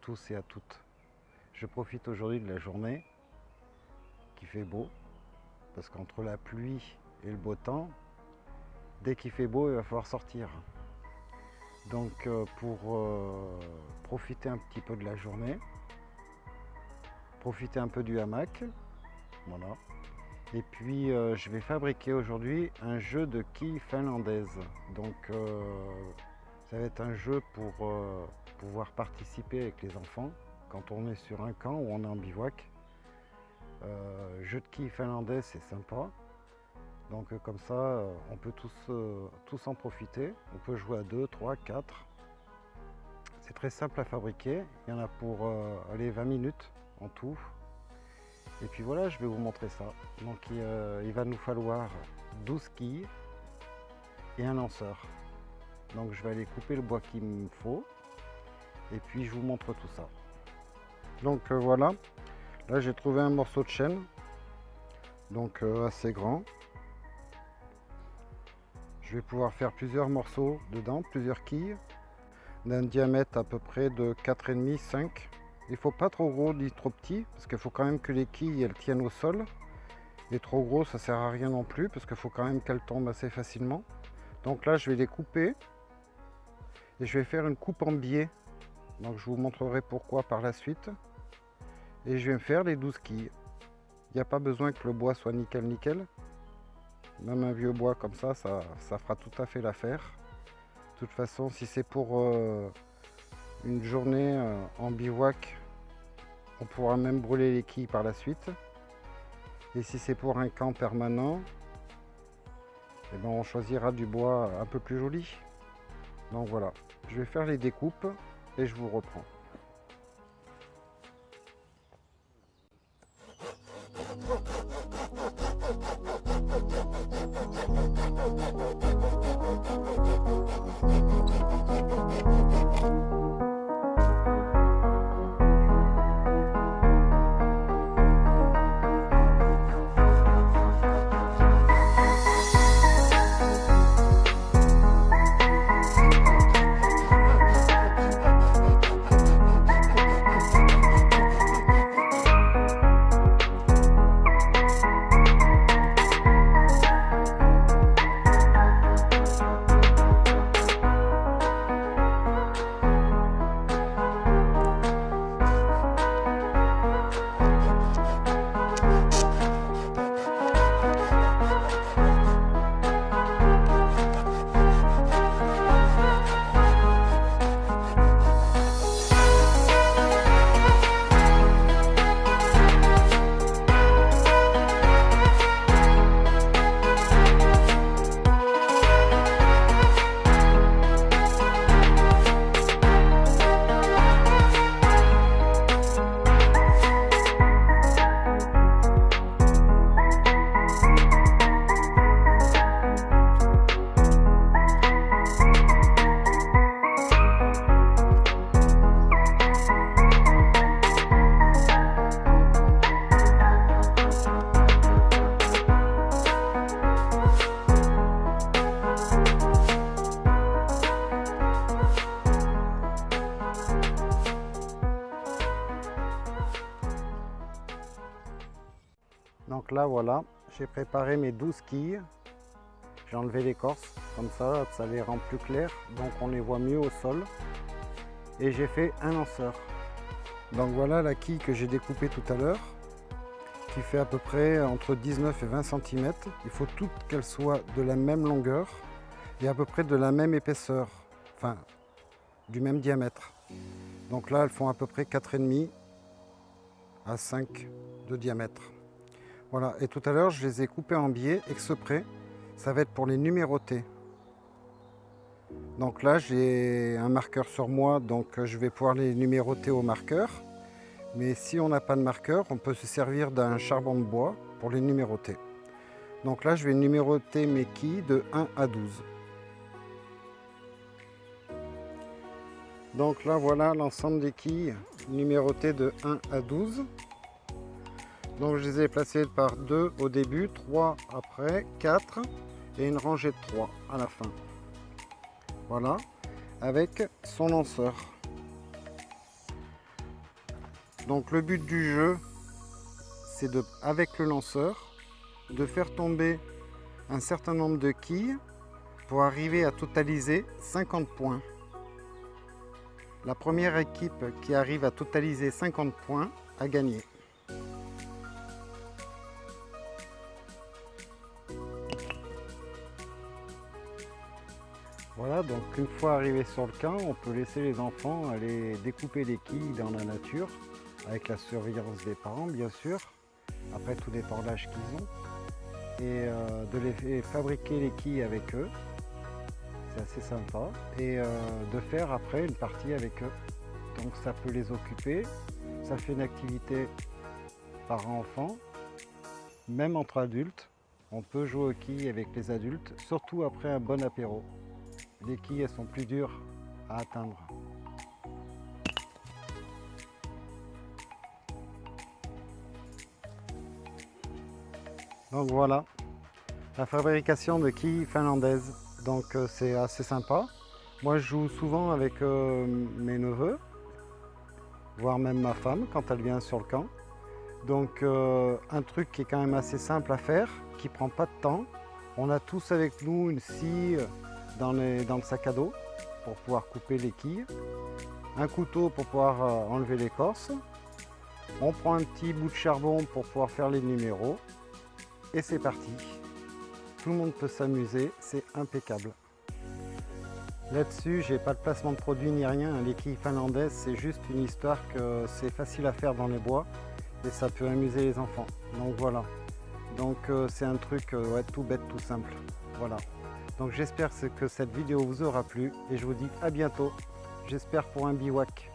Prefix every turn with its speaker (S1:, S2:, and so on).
S1: tous et à toutes. Je profite aujourd'hui de la journée qui fait beau, parce qu'entre la pluie et le beau temps, dès qu'il fait beau, il va falloir sortir. Donc pour profiter un petit peu de la journée, profiter un peu du hamac, voilà. Et puis je vais fabriquer aujourd'hui un jeu de quilles finlandaises. Donc ça va être un jeu pour pouvoir participer avec les enfants quand on est sur un camp ou on est en bivouac. Jeu de quilles finlandaises, c'est sympa. Donc comme ça, on peut tous en profiter. On peut jouer à 2, 3, 4. C'est très simple à fabriquer. Il y en a pour 20 minutes en tout. Et puis voilà, je vais vous montrer ça. Donc il va nous falloir 12 quilles et un lanceur. Donc je vais aller couper le bois qu'il me faut. Et puis je vous montre tout ça. Donc voilà, là j'ai trouvé un morceau de chêne. Donc assez grand. Je vais pouvoir faire plusieurs morceaux dedans, plusieurs quilles, d'un diamètre à peu près de 4,5, 5. Il ne faut pas trop gros ni trop petit, parce qu'il faut quand même que les quilles elles tiennent au sol. Et trop gros, ça ne sert à rien non plus, parce qu'il faut quand même qu'elles tombent assez facilement. Donc là, je vais les couper, et je vais faire une coupe en biais. Donc je vous montrerai pourquoi par la suite. Et je vais me faire les 12 quilles. Il n'y a pas besoin que le bois soit nickel nickel. Même un vieux bois comme ça fera tout à fait l'affaire. De toute façon, si c'est pour une journée en bivouac, on pourra même brûler les quilles par la suite. Et si c'est pour un camp permanent, eh ben on choisira du bois un peu plus joli. Donc voilà, je vais faire les découpes et je vous reprends. Donc là voilà, j'ai préparé mes 12 quilles. J'ai enlevé l'écorce, comme ça les rend plus clairs, donc on les voit mieux au sol. Et j'ai fait un lanceur. Donc voilà la quille que j'ai découpée tout à l'heure, qui fait à peu près entre 19 et 20 cm. Il faut toutes qu'elles soient de la même longueur et à peu près de la même épaisseur, enfin du même diamètre. Donc là elles font à peu près 4,5 à 5 de diamètre. Voilà, et tout à l'heure je les ai coupées en biais exprès, ça va être pour les numéroter. Donc là j'ai un marqueur sur moi, donc je vais pouvoir les numéroter au marqueur. Mais si on n'a pas de marqueur, on peut se servir d'un charbon de bois pour les numéroter. Donc là je vais numéroter mes quilles de 1 à 12. Donc là voilà l'ensemble des quilles numérotées de 1 à 12. Donc je les ai placées par 2 au début, 3 après, 4 et une rangée de 3 à la fin. Voilà, avec son lanceur. Donc le but du jeu, c'est avec le lanceur, de faire tomber un certain nombre de quilles pour arriver à totaliser 50 points. La première équipe qui arrive à totaliser 50 points a gagné. Voilà, donc une fois arrivé sur le camp, on peut laisser les enfants aller découper les quilles dans la nature, avec la surveillance des parents bien sûr. Après, tout dépend de l'âge qu'ils ont. Et de les fabriquer les quilles avec eux, c'est assez sympa. Et de faire après une partie avec eux. Donc ça peut les occuper, ça fait une activité parent-enfant, même entre adultes. On peut jouer aux quilles avec les adultes, surtout après un bon apéro. Les quilles, elles sont plus dures à atteindre. Donc voilà, la fabrication de quilles finlandaises. Donc c'est assez sympa. Moi je joue souvent avec mes neveux, voire même ma femme quand elle vient sur le camp. Donc un truc qui est quand même assez simple à faire, qui prend pas de temps. On a tous avec nous une scie dans le sac à dos pour pouvoir couper les quilles, un couteau pour pouvoir enlever l'écorce. On prend un petit bout de charbon pour pouvoir faire les numéros et c'est parti. Tout le monde peut s'amuser, c'est impeccable. Là-dessus, j'ai pas de placement de produit ni rien. Les quilles finlandaises, c'est juste une histoire que c'est facile à faire dans les bois et ça peut amuser les enfants. Donc voilà. Donc c'est un truc ouais, tout bête, tout simple. Voilà. Donc j'espère que cette vidéo vous aura plu et je vous dis à bientôt. J'espère pour un bivouac.